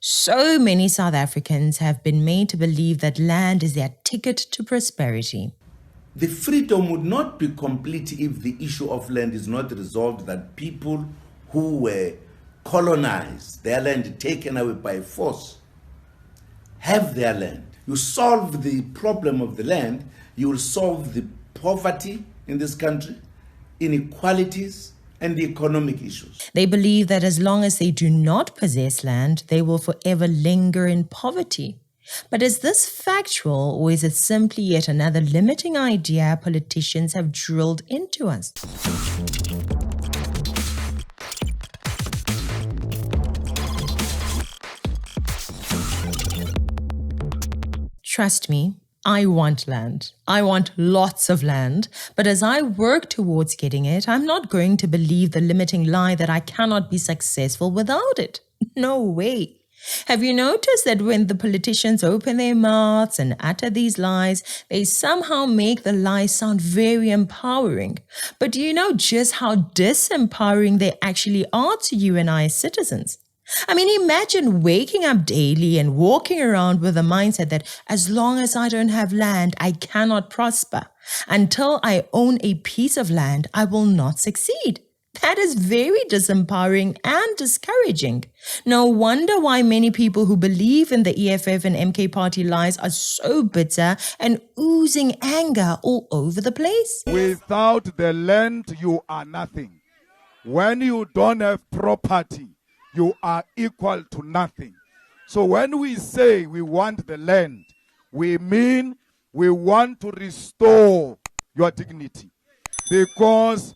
So many South Africans have been made to believe that land is their ticket to prosperity. The freedom would not be complete if the issue of land is not resolved, that people who were colonized, their land taken away by force, have their land. You solve the problem of the land, you will solve the poverty in this country, inequalities, and the economic issues. They believe that as long as they do not possess land, they will forever linger in poverty. But is this factual, or is it simply yet another limiting idea politicians have drilled into us? Trust me, I want land. I want lots of land. But as I work towards getting it, I'm not going to believe the limiting lie that I cannot be successful without it. No way. Have you noticed that when the politicians open their mouths and utter these lies, they somehow make the lies sound very empowering? But do you know just how disempowering they actually are to you and I as citizens? I mean, imagine waking up daily and walking around with the mindset that as long as I don't have land, I cannot prosper. Until I own a piece of land, I will not succeed. That is very disempowering and discouraging. No wonder why many people who believe in the EFF and MK party lies are so bitter and oozing anger all over the place. Without the land, you are nothing. When you don't have property, you are equal to nothing. So when we say we want the land, we mean we want to restore your dignity. Because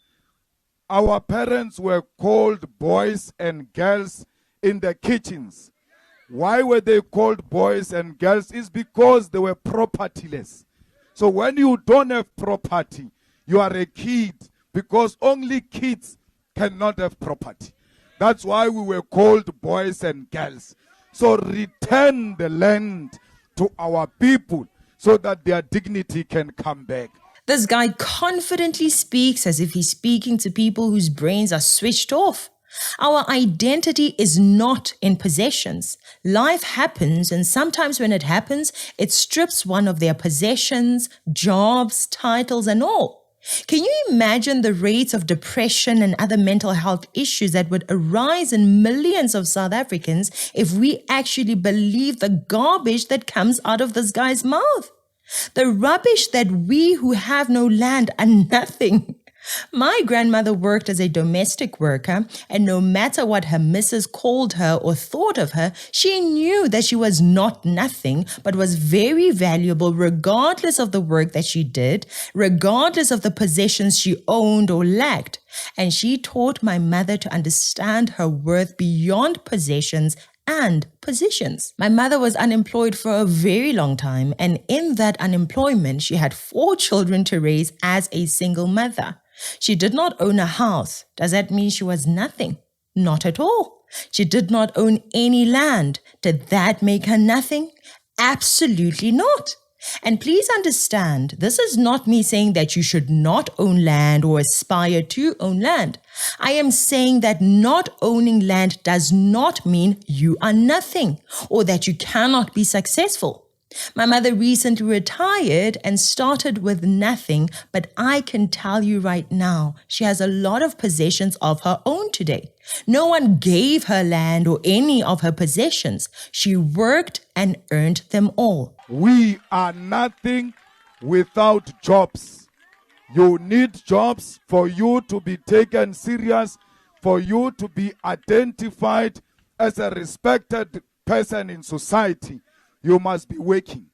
our parents were called boys and girls in the kitchens. Why were they called boys and girls? It's because they were propertyless. So when you don't have property, you are a kid, because only kids cannot have property. That's why we were called boys and girls. So return the land to our people so that their dignity can come back. This guy confidently speaks as if he's speaking to people whose brains are switched off. Our identity is not in possessions. Life happens, and sometimes when it happens, it strips one of their possessions, jobs, titles, and all. Can you imagine the rates of depression and other mental health issues that would arise in millions of South Africans if we actually believe the garbage that comes out of this guy's mouth? The rubbish that we who have no land are nothing. My grandmother worked as a domestic worker, and no matter what her missus called her or thought of her, she knew that she was not nothing, but was very valuable regardless of the work that she did, regardless of the possessions she owned or lacked. And she taught my mother to understand her worth beyond possessions and positions. My mother was unemployed for a very long time, and in that unemployment, she had 4 children to raise as a single mother. She did not own a house. Does that mean she was nothing? Not at all. She did not own any land. Did that make her nothing? Absolutely not. And please understand, this is not me saying that you should not own land or aspire to own land. I am saying that not owning land does not mean you are nothing or that you cannot be successful. My mother recently retired and started with nothing, but I can tell you right now, she has a lot of possessions of her own today. No one gave her land or any of her possessions. She worked and earned them all. We are nothing without jobs. You need jobs for you to be taken serious, for you to be identified as a respected person in society. You must be working.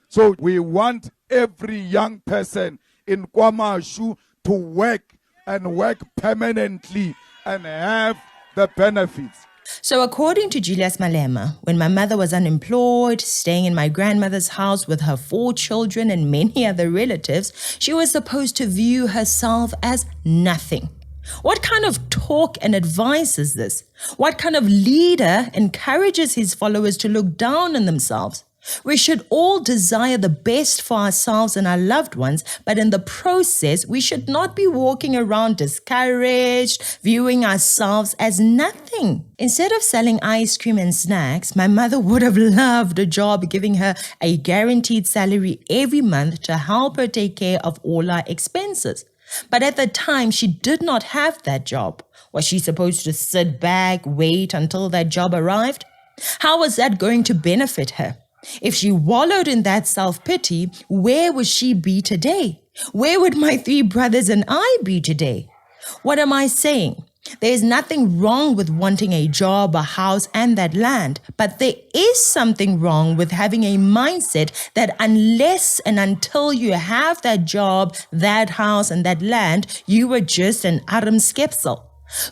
So we want every young person in KwaMashu to work and work permanently and have the benefits. So according to Julius Malema, when my mother was unemployed, staying in my grandmother's house with her 4 children and many other relatives, she was supposed to view herself as nothing. What kind of talk and advice is this? What kind of leader encourages his followers to look down on themselves? We should all desire the best for ourselves and our loved ones, but in the process, we should not be walking around discouraged, viewing ourselves as nothing. Instead of selling ice cream and snacks, my mother would have loved a job giving her a guaranteed salary every month to help her take care of all our expenses. But at the time, she did not have that job. Was she supposed to sit back, wait until that job arrived? How was that going to benefit her? If she wallowed in that self-pity, where would she be today? Where would my 3 brothers and I be today? What am I saying? There is nothing wrong with wanting a job, a house, and that land. But there is something wrong with having a mindset that unless and until you have that job, that house, and that land, you are just an Adam Skepsel.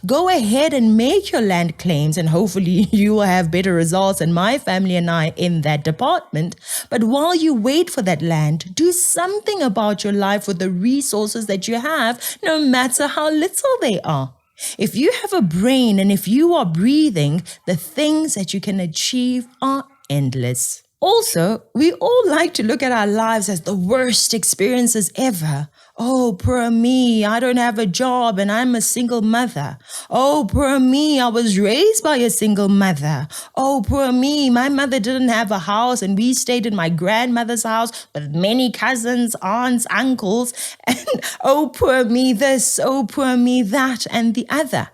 Go ahead and make your land claims, and hopefully you will have better results than my family and I in that department. But while you wait for that land, do something about your life with the resources that you have, no matter how little they are. If you have a brain and if you are breathing, the things that you can achieve are endless. Also, we all like to look at our lives as the worst experiences ever. Oh, poor me, I don't have a job and I'm a single mother. Oh, poor me, I was raised by a single mother. Oh, poor me, my mother didn't have a house and we stayed in my grandmother's house with many cousins, aunts, uncles. And oh, poor me this, oh, poor me that, and the other.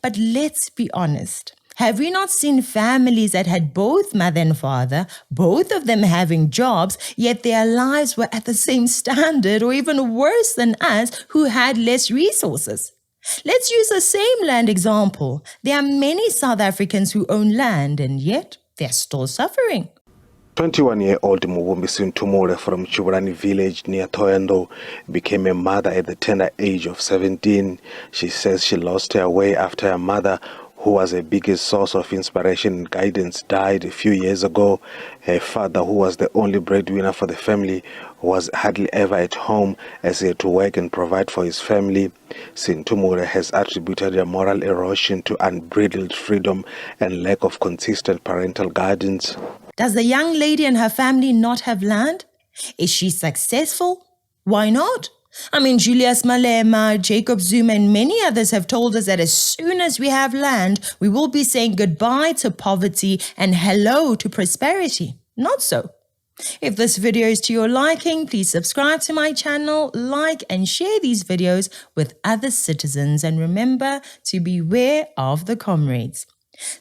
But let's be honest. Have we not seen families that had both mother and father, both of them having jobs, yet their lives were at the same standard or even worse than us who had less resources? Let's use the same land example. There are many South Africans who own land and yet they're still suffering. 21-year-old Muvumbi Sintumule from Chiburani village near Thohoyandou became a mother at the tender age of 17. She says she lost her way after her mother, who was her biggest source of inspiration and guidance, died a few years ago. Her father, who was the only breadwinner for the family, was hardly ever at home as he had to work and provide for his family. Sintumure has attributed her moral erosion to unbridled freedom and lack of consistent parental guidance. Does the young lady and her family not have land? Is she successful? Why not? I mean, Julius, Malema, Jacob Zuma, and many others have told us that as soon as we have land, we will be saying goodbye to poverty and hello to prosperity. Not so. If this video is to your liking, please subscribe to my channel, like and share these videos with other citizens, and remember to beware of the comrades.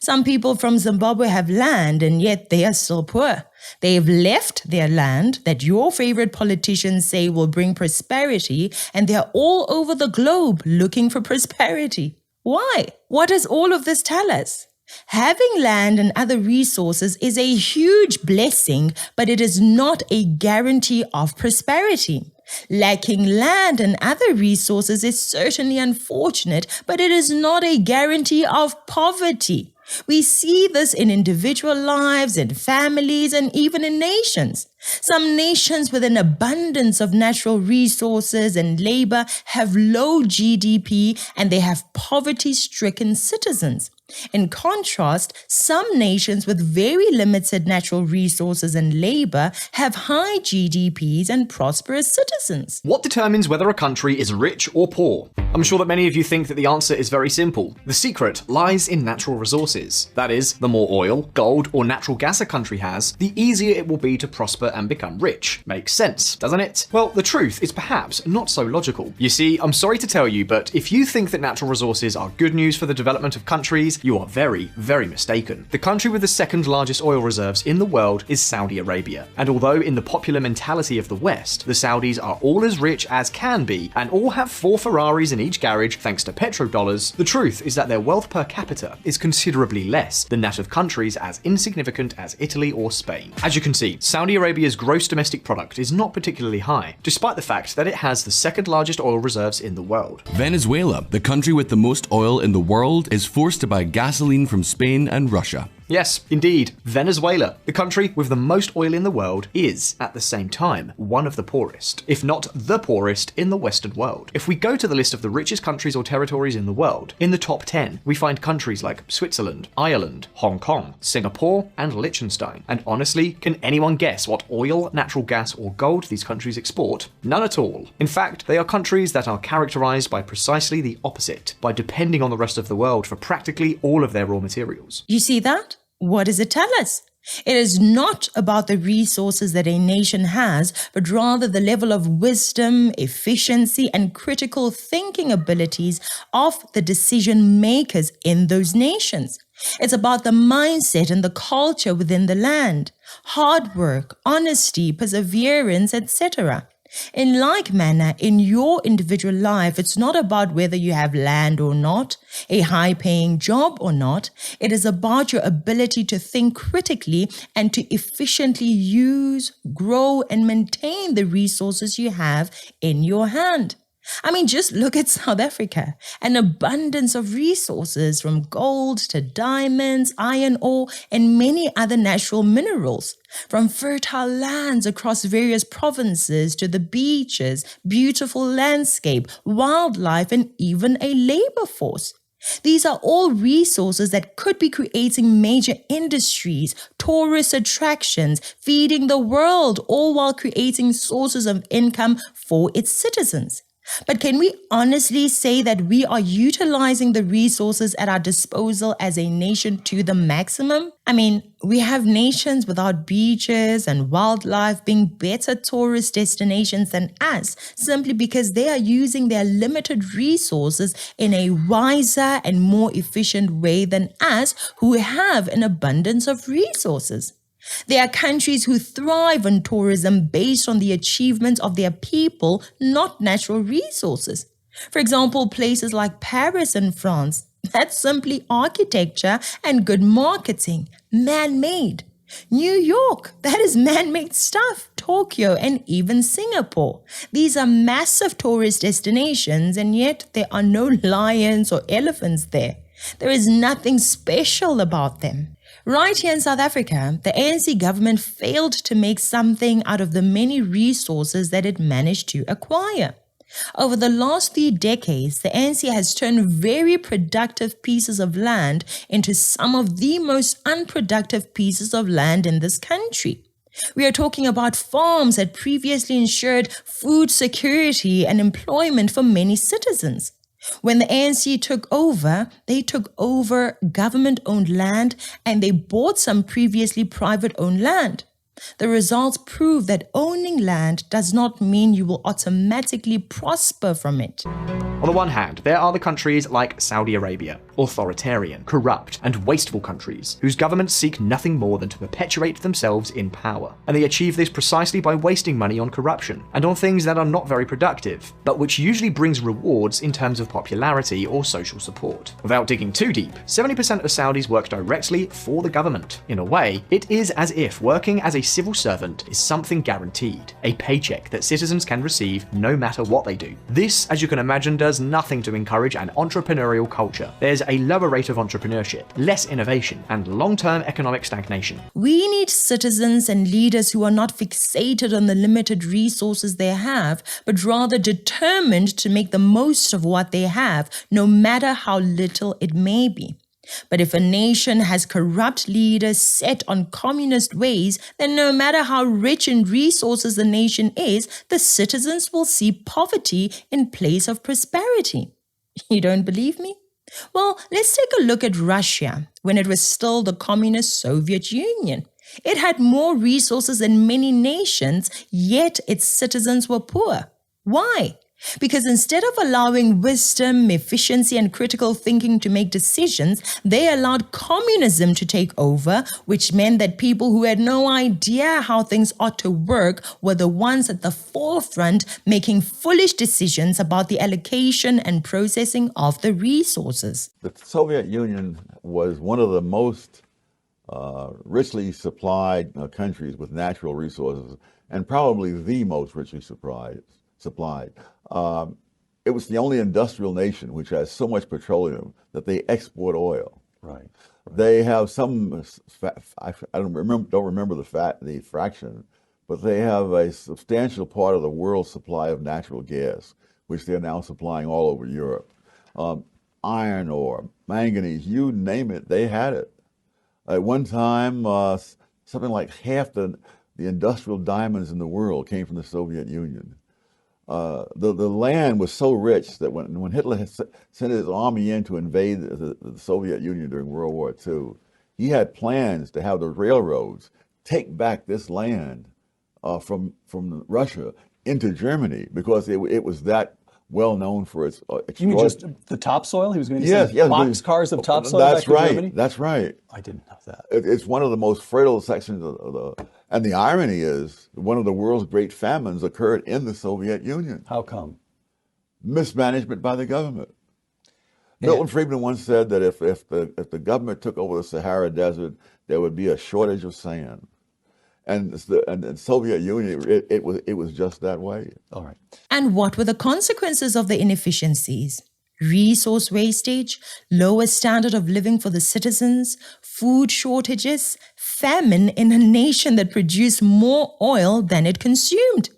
Some people from Zimbabwe have land and yet they are still poor. They have left their land that your favorite politicians say will bring prosperity, and they are all over the globe looking for prosperity. Why? What does all of this tell us? Having land and other resources is a huge blessing, but it is not a guarantee of prosperity. Lacking land and other resources is certainly unfortunate, but it is not a guarantee of poverty. We see this in individual lives, in families, and even in nations. Some nations with an abundance of natural resources and labor have low GDP and they have poverty-stricken citizens. In contrast, some nations with very limited natural resources and labor have high GDPs and prosperous citizens. What determines whether a country is rich or poor? I'm sure that many of you think that the answer is very simple. The secret lies in natural resources. That is, the more oil, gold, or natural gas a country has, the easier it will be to prosper and become rich. Makes sense, doesn't it? Well, the truth is perhaps not so logical. You see, I'm sorry to tell you, but if you think that natural resources are good news for the development of countries, you are very, very mistaken. The country with the second largest oil reserves in the world is Saudi Arabia. And although in the popular mentality of the West, the Saudis are all as rich as can be and all have 4 Ferraris in each garage thanks to petrodollars, the truth is that their wealth per capita is considerably less than that of countries as insignificant as Italy or Spain. As you can see, Saudi Arabia's gross domestic product is not particularly high, despite the fact that it has the second largest oil reserves in the world. Venezuela, the country with the most oil in the world, is forced to buy gasoline from Spain and Russia. Yes, indeed, Venezuela, the country with the most oil in the world, is, at the same time, one of the poorest, if not the poorest, in the Western world. If we go to the list of the richest countries or territories in the world, in the top 10, we find countries like Switzerland, Ireland, Hong Kong, Singapore, and Liechtenstein. And honestly, can anyone guess what oil, natural gas, or gold these countries export? None at all. In fact, they are countries that are characterized by precisely the opposite, by depending on the rest of the world for practically all of their raw materials. You see that? What does it tell us? It is not about the resources that a nation has, but rather the level of wisdom, efficiency, and critical thinking abilities of the decision makers in those nations. It's about the mindset and the culture within the land, hard work, honesty, perseverance, etc. In like manner, in your individual life, it's not about whether you have land or not, a high-paying job or not. It is about your ability to think critically and to efficiently use, grow, and maintain the resources you have in your hand. I mean, just look at South Africa. An abundance of resources from gold to diamonds, iron ore, and many other natural minerals. From fertile lands across various provinces to the beaches, beautiful landscape, wildlife, and even a labor force. These are all resources that could be creating major industries, tourist attractions, feeding the world, all while creating sources of income for its citizens. But can we honestly say that we are utilizing the resources at our disposal as a nation to the maximum? I mean, we have nations without beaches and wildlife being better tourist destinations than us, simply because they are using their limited resources in a wiser and more efficient way than us, who have an abundance of resources. There are countries who thrive on tourism based on the achievements of their people, not natural resources. For example, places like Paris in France, that's simply architecture and good marketing, man-made. New York, that is man-made stuff. Tokyo and even Singapore. These are massive tourist destinations, and yet there are no lions or elephants there. There is nothing special about them. Right here in South Africa, the ANC government failed to make something out of the many resources that it managed to acquire. Over the last 3 decades, the ANC has turned very productive pieces of land into some of the most unproductive pieces of land in this country. We are talking about farms that previously ensured food security and employment for many citizens. When the ANC took over, they took over government-owned land and they bought some previously private-owned land. The results prove that owning land does not mean you will automatically prosper from it. On the one hand, there are the countries like Saudi Arabia, authoritarian, corrupt, and wasteful countries, whose governments seek nothing more than to perpetuate themselves in power. And they achieve this precisely by wasting money on corruption, and on things that are not very productive, but which usually brings rewards in terms of popularity or social support. Without digging too deep, 70% of Saudis work directly for the government. In a way, it is as if working as a civil servant is something guaranteed, a paycheck that citizens can receive no matter what they do. This, as you can imagine, does nothing to encourage an entrepreneurial culture. There's a lower rate of entrepreneurship, less innovation, and long-term economic stagnation. We need citizens and leaders who are not fixated on the limited resources they have, but rather determined to make the most of what they have, no matter how little it may be. But if a nation has corrupt leaders set on communist ways, then no matter how rich in resources the nation is, the citizens will see poverty in place of prosperity. You don't believe me? Well, let's take a look at Russia when it was still the communist Soviet Union. It had more resources than many nations, yet its citizens were poor. Why? Because instead of allowing wisdom, efficiency, and critical thinking to make decisions, they allowed communism to take over, which meant that people who had no idea how things ought to work were the ones at the forefront making foolish decisions about the allocation and processing of the resources. The Soviet Union was one of the most richly supplied countries with natural resources, and probably the most richly supplied. It was the only industrial nation which has so much petroleum that they export oil. Right. They have some, I don't remember the fraction, but they have a substantial part of the world's supply of natural gas, which they're now supplying all over Europe. Iron ore, manganese, you name it, they had it. At one time, something like half the industrial diamonds in the world came from the Soviet Union. The land was so rich that when Hitler sent his army in to invade the Soviet Union during World War II, he had plans to have the railroads take back this land from Russia into Germany because it was that well known for its You mean just the topsoil? He was going to send boxcars of topsoil back to Germany? That's right. I didn't know that. It's one of the most fertile sections of the... And the irony is, one of the world's great famines occurred in the Soviet Union. How come? Mismanagement by the government. Milton Friedman once said that if the government took over the Sahara Desert, there would be a shortage of sand. And the Soviet Union, it was just that way. All right. And what were the consequences of the inefficiencies? Resource wastage, lower standard of living for the citizens, food shortages, famine in a nation that produced more oil than it consumed.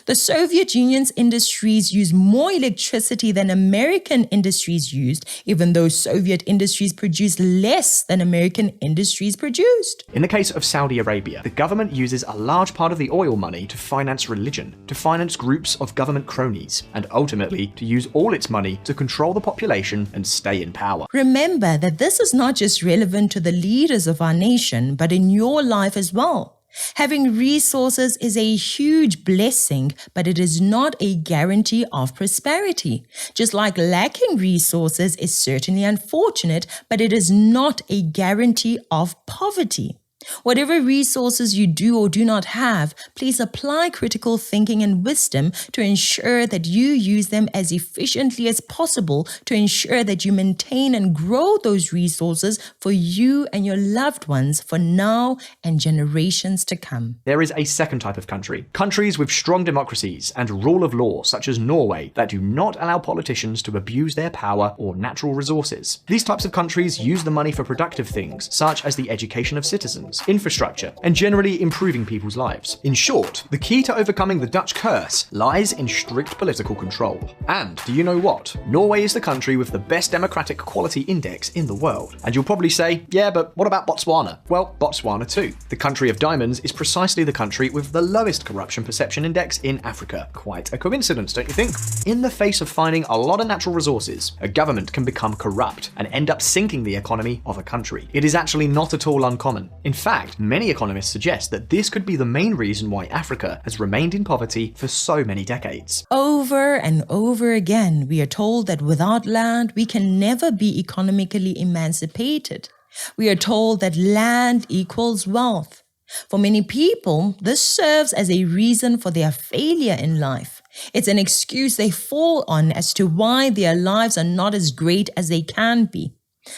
The Soviet Union's industries used more electricity than American industries used, even though Soviet industries produced less than American industries produced. In the case of Saudi Arabia, the government uses a large part of the oil money to finance religion, to finance groups of government cronies, and ultimately to use all its money to control the population and stay in power. Remember that this is not just relevant to the leaders of our nation, but in your life as well. Having resources is a huge blessing, but it is not a guarantee of prosperity. Just like lacking resources is certainly unfortunate, but it is not a guarantee of poverty. Whatever resources you do or do not have, please apply critical thinking and wisdom to ensure that you use them as efficiently as possible to ensure that you maintain and grow those resources for you and your loved ones for now and generations to come. There is a second type of country. Countries with strong democracies and rule of law, such as Norway, that do not allow politicians to abuse their power or natural resources. These types of countries use the money for productive things, such as the education of citizens, infrastructure, and generally improving people's lives. In short, the key to overcoming the Dutch curse lies in strict political control. And do you know what? Norway is the country with the best democratic quality index in the world. And you'll probably say, yeah, but what about Botswana? Well, Botswana too. The country of diamonds is precisely the country with the lowest corruption perception index in Africa. Quite a coincidence, don't you think? In the face of finding a lot of natural resources, a government can become corrupt and end up sinking the economy of a country. It is actually not at all uncommon. In fact, many economists suggest that this could be the main reason why Africa has remained in poverty for so many decades. Over and over again, we are told that without land, we can never be economically emancipated. We are told that land equals wealth. For many people, this serves as a reason for their failure in life. It's an excuse they fall on as to why their lives are not as great as they can be.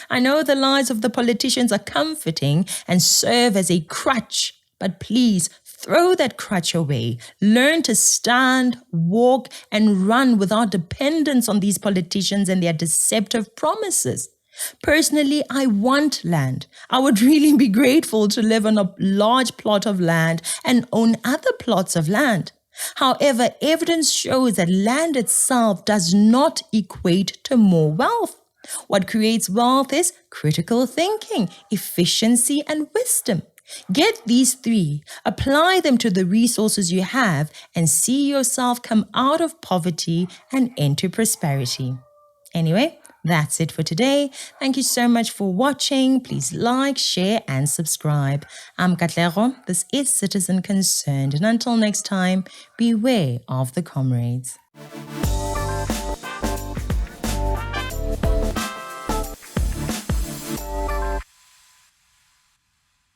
I know the lies of the politicians are comforting and serve as a crutch, but please throw that crutch away. Learn to stand, walk, and run without dependence on these politicians and their deceptive promises. Personally, I want land. I would really be grateful to live on a large plot of land and own other plots of land. However, evidence shows that land itself does not equate to more wealth. What creates wealth is critical thinking, efficiency, and wisdom. Get these three, apply them to the resources you have, and see yourself come out of poverty and into prosperity. Anyway, that's it for today. Thank you so much for watching. Please like, share, and subscribe. I'm Katlego. This is Citizen Concerned. And until next time, beware of the comrades.